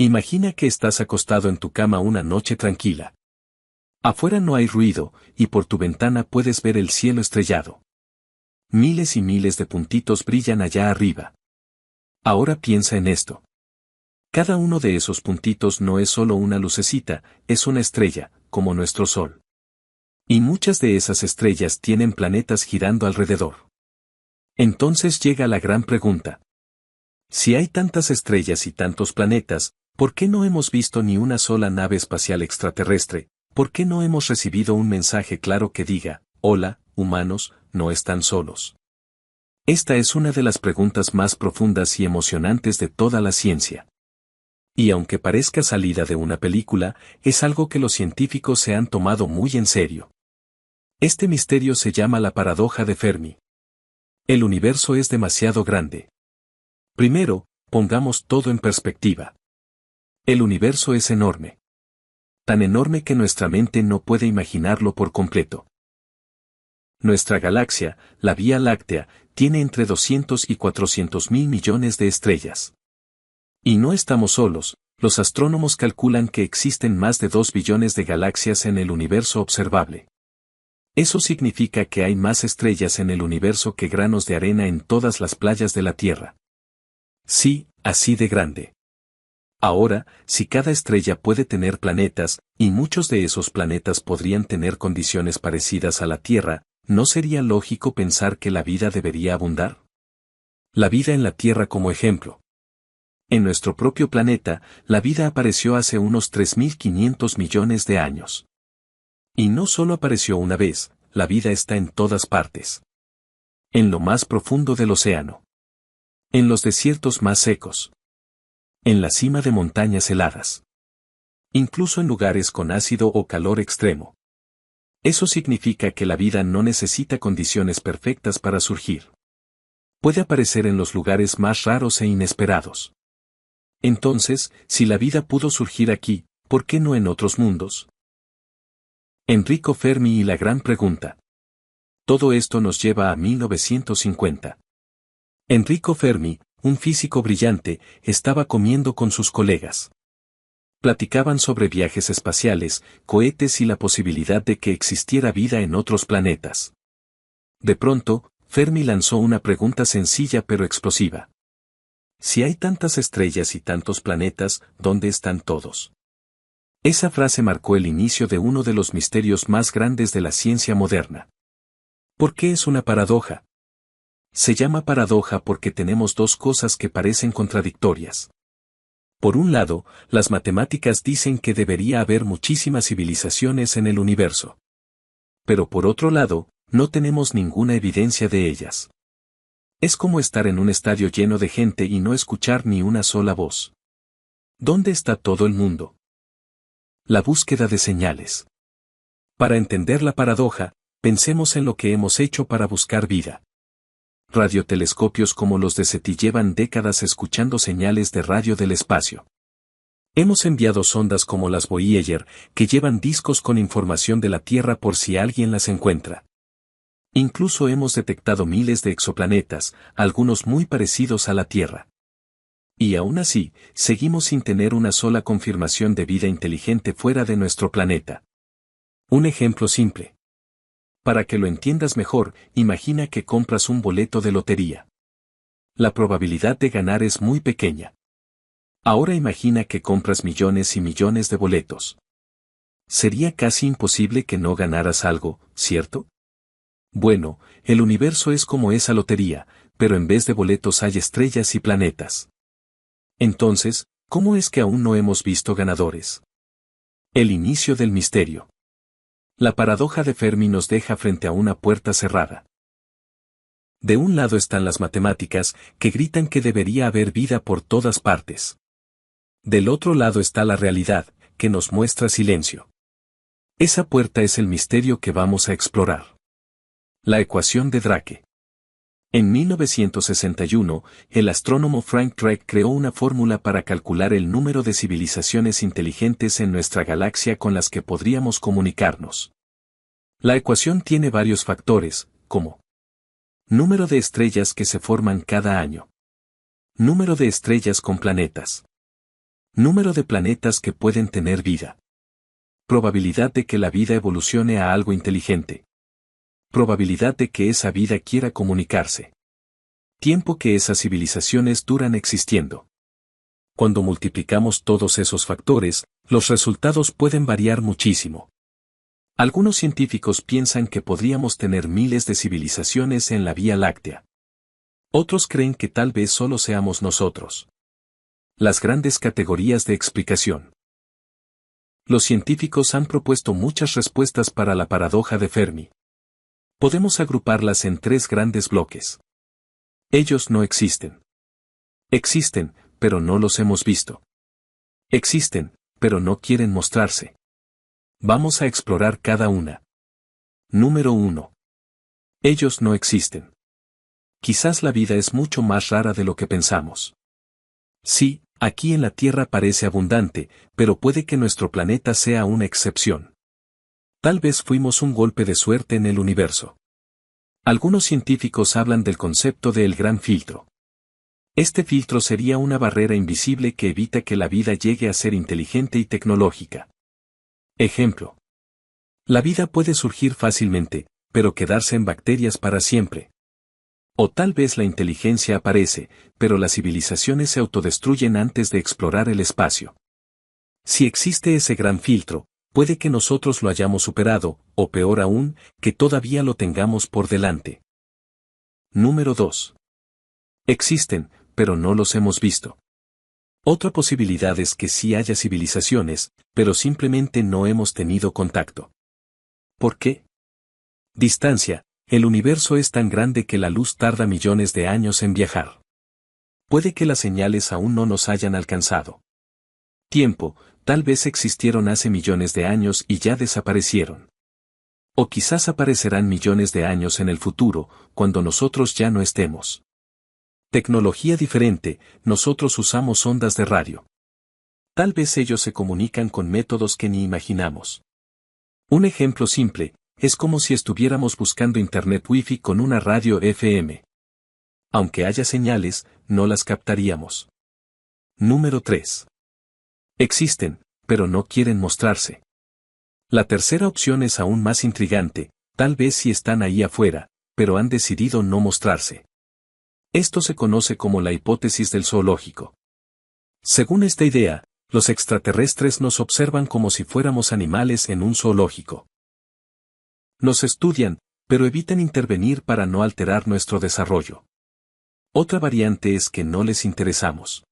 Imagina que estás acostado en tu cama una noche tranquila. Afuera no hay ruido, y por tu ventana puedes ver el cielo estrellado. Miles y miles de puntitos brillan allá arriba. Ahora piensa en esto. Cada uno de esos puntitos no es solo una lucecita, es una estrella, como nuestro Sol. Y muchas de esas estrellas tienen planetas girando alrededor. Entonces llega la gran pregunta. Si hay tantas estrellas y tantos planetas, ¿por qué no hemos visto ni una sola nave espacial extraterrestre? ¿Por qué no hemos recibido un mensaje claro que diga, hola, humanos, no están solos? Esta es una de las preguntas más profundas y emocionantes de toda la ciencia. Y aunque parezca salida de una película, es algo que los científicos se han tomado muy en serio. Este misterio se llama la paradoja de Fermi. El universo es demasiado grande. Primero, pongamos todo en perspectiva. El universo es enorme. Tan enorme que nuestra mente no puede imaginarlo por completo. Nuestra galaxia, la Vía Láctea, tiene entre 200 y 400 mil millones de estrellas. Y no estamos solos, los astrónomos calculan que existen más de 2 billones de galaxias en el universo observable. Eso significa que hay más estrellas en el universo que granos de arena en todas las playas de la Tierra. Sí, así de grande. Ahora, si cada estrella puede tener planetas, y muchos de esos planetas podrían tener condiciones parecidas a la Tierra, ¿no sería lógico pensar que la vida debería abundar? La vida en la Tierra como ejemplo. En nuestro propio planeta, la vida apareció hace unos 3.500 millones de años. Y no solo apareció una vez, la vida está en todas partes. En lo más profundo del océano. En los desiertos más secos. En la cima de montañas heladas. Incluso en lugares con ácido o calor extremo. Eso significa que la vida no necesita condiciones perfectas para surgir. Puede aparecer en los lugares más raros e inesperados. Entonces, si la vida pudo surgir aquí, ¿por qué no en otros mundos? Enrico Fermi y la gran pregunta. Todo esto nos lleva a 1950. Enrico Fermi, un físico brillante, estaba comiendo con sus colegas. Platicaban sobre viajes espaciales, cohetes y la posibilidad de que existiera vida en otros planetas. De pronto, Fermi lanzó una pregunta sencilla pero explosiva. Si hay tantas estrellas y tantos planetas, ¿dónde están todos? Esa frase marcó el inicio de uno de los misterios más grandes de la ciencia moderna. ¿Por qué es una paradoja? Se llama paradoja porque tenemos dos cosas que parecen contradictorias. Por un lado, las matemáticas dicen que debería haber muchísimas civilizaciones en el universo. Pero por otro lado, no tenemos ninguna evidencia de ellas. Es como estar en un estadio lleno de gente y no escuchar ni una sola voz. ¿Dónde está todo el mundo? La búsqueda de señales. Para entender la paradoja, pensemos en lo que hemos hecho para buscar vida. Radiotelescopios como los de SETI llevan décadas escuchando señales de radio del espacio. Hemos enviado sondas como las Voyager, que llevan discos con información de la Tierra por si alguien las encuentra. Incluso hemos detectado miles de exoplanetas, algunos muy parecidos a la Tierra. Y aún así, seguimos sin tener una sola confirmación de vida inteligente fuera de nuestro planeta. Un ejemplo simple. Para que lo entiendas mejor, imagina que compras un boleto de lotería. La probabilidad de ganar es muy pequeña. Ahora imagina que compras millones y millones de boletos. Sería casi imposible que no ganaras algo, ¿cierto? Bueno, el universo es como esa lotería, pero en vez de boletos hay estrellas y planetas. Entonces, ¿cómo es que aún no hemos visto ganadores? El inicio del misterio. La paradoja de Fermi nos deja frente a una puerta cerrada. De un lado están las matemáticas, que gritan que debería haber vida por todas partes. Del otro lado está la realidad, que nos muestra silencio. Esa puerta es el misterio que vamos a explorar. La ecuación de Drake. En 1961, el astrónomo Frank Drake creó una fórmula para calcular el número de civilizaciones inteligentes en nuestra galaxia con las que podríamos comunicarnos. La ecuación tiene varios factores, como número de estrellas que se forman cada año, número de estrellas con planetas, Número de planetas que pueden tener vida. Probabilidad de que la vida evolucione a algo inteligente. Probabilidad de que esa vida quiera comunicarse. Tiempo que esas civilizaciones duran existiendo. Cuando multiplicamos todos esos factores, los resultados pueden variar muchísimo. Algunos científicos piensan que podríamos tener miles de civilizaciones en la Vía Láctea. Otros creen que tal vez solo seamos nosotros. Las grandes categorías de explicación. Los científicos han propuesto muchas respuestas para la paradoja de Fermi. Podemos agruparlas en tres grandes bloques. Ellos no existen. Existen, pero no los hemos visto. Existen, pero no quieren mostrarse. Vamos a explorar cada una. Número 1. Ellos no existen. Quizás la vida es mucho más rara de lo que pensamos. Sí, aquí en la Tierra parece abundante, pero puede que nuestro planeta sea una excepción. Tal vez fuimos un golpe de suerte en el universo. Algunos científicos hablan del concepto de el gran filtro. Este filtro sería una barrera invisible que evita que la vida llegue a ser inteligente y tecnológica. Ejemplo. La vida puede surgir fácilmente, pero quedarse en bacterias para siempre. O tal vez la inteligencia aparece, pero las civilizaciones se autodestruyen antes de explorar el espacio. Si existe ese gran filtro, puede que nosotros lo hayamos superado, o peor aún, que todavía lo tengamos por delante. Número 2. Existen, pero no los hemos visto. Otra posibilidad es que sí haya civilizaciones, pero simplemente no hemos tenido contacto. ¿Por qué? Distancia. El universo es tan grande que la luz tarda millones de años en viajar. Puede que las señales aún no nos hayan alcanzado. Tiempo. Tal vez existieron hace millones de años y ya desaparecieron. O quizás aparecerán millones de años en el futuro, cuando nosotros ya no estemos. Tecnología diferente, nosotros usamos ondas de radio. Tal vez ellos se comunican con métodos que ni imaginamos. Un ejemplo simple, es como si estuviéramos buscando internet wifi con una radio FM. Aunque haya señales, no las captaríamos. Número 3. Existen, pero no quieren mostrarse. La tercera opción es aún más intrigante, tal vez sí están ahí afuera, pero han decidido no mostrarse. Esto se conoce como la hipótesis del zoológico. Según esta idea, los extraterrestres nos observan como si fuéramos animales en un zoológico. Nos estudian, pero evitan intervenir para no alterar nuestro desarrollo. Otra variante es que no les interesamos.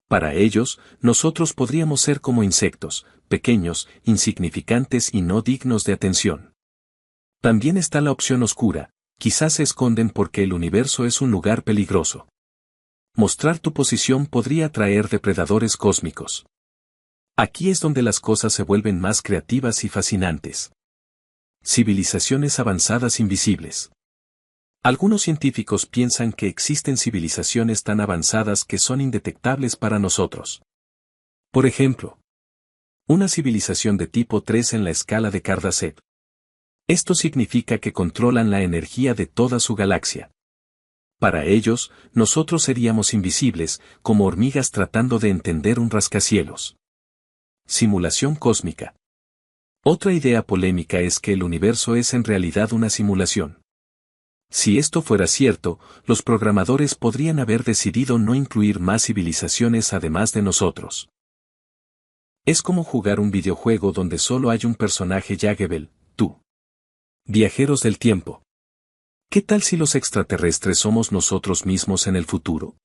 Para ellos, nosotros podríamos ser como insectos, pequeños, insignificantes y no dignos de atención. También está la opción oscura, quizás se esconden porque el universo es un lugar peligroso. Mostrar tu posición podría atraer depredadores cósmicos. Aquí es donde las cosas se vuelven más creativas y fascinantes. Civilizaciones avanzadas invisibles. Algunos científicos piensan que existen civilizaciones tan avanzadas que son indetectables para nosotros. Por ejemplo, una civilización de tipo 3 en la escala de Kardashev. Esto significa que controlan la energía de toda su galaxia. Para ellos, nosotros seríamos invisibles, como hormigas tratando de entender un rascacielos. Simulación cósmica. Otra idea polémica es que el universo es en realidad una simulación. Si esto fuera cierto, los programadores podrían haber decidido no incluir más civilizaciones además de nosotros. Es como jugar un videojuego donde solo hay un personaje Jaggebel, tú. Viajeros del tiempo. ¿Qué tal si los extraterrestres somos nosotros mismos en el futuro?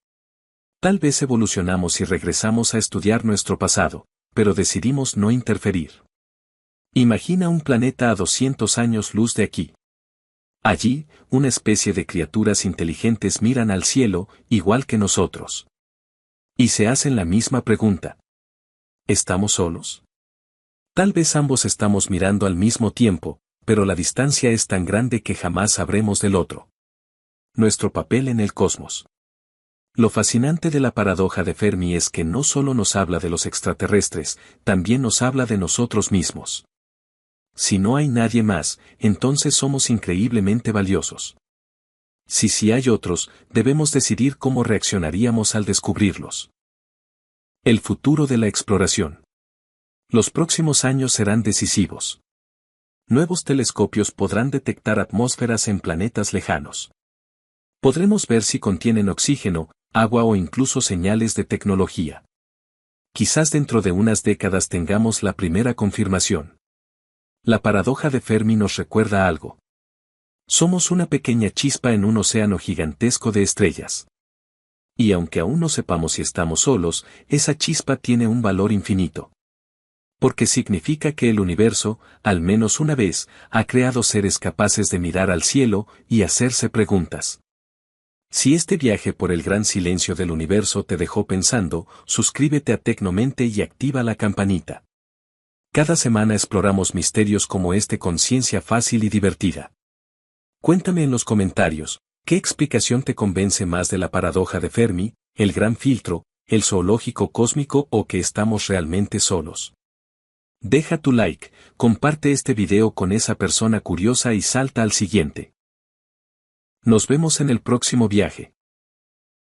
Tal vez evolucionamos y regresamos a estudiar nuestro pasado, pero decidimos no interferir. Imagina un planeta a 200 años luz de aquí. Allí, una especie de criaturas inteligentes miran al cielo, igual que nosotros. Y se hacen la misma pregunta. ¿Estamos solos? Tal vez ambos estamos mirando al mismo tiempo, pero la distancia es tan grande que jamás sabremos del otro. Nuestro papel en el cosmos. Lo fascinante de la paradoja de Fermi es que no solo nos habla de los extraterrestres, también nos habla de nosotros mismos. Si no hay nadie más, entonces somos increíblemente valiosos. Si sí hay otros, debemos decidir cómo reaccionaríamos al descubrirlos. El futuro de la exploración. Los próximos años serán decisivos. Nuevos telescopios podrán detectar atmósferas en planetas lejanos. Podremos ver si contienen oxígeno, agua o incluso señales de tecnología. Quizás dentro de unas décadas tengamos la primera confirmación. La paradoja de Fermi nos recuerda algo. Somos una pequeña chispa en un océano gigantesco de estrellas. Y aunque aún no sepamos si estamos solos, esa chispa tiene un valor infinito. Porque significa que el universo, al menos una vez, ha creado seres capaces de mirar al cielo y hacerse preguntas. Si este viaje por el gran silencio del universo te dejó pensando, suscríbete a Tecnomente y activa la campanita. Cada semana exploramos misterios como este con ciencia fácil y divertida. Cuéntame en los comentarios, ¿qué explicación te convence más de la paradoja de Fermi, el gran filtro, el zoológico cósmico o que estamos realmente solos? Deja tu like, comparte este video con esa persona curiosa y salta al siguiente. Nos vemos en el próximo viaje.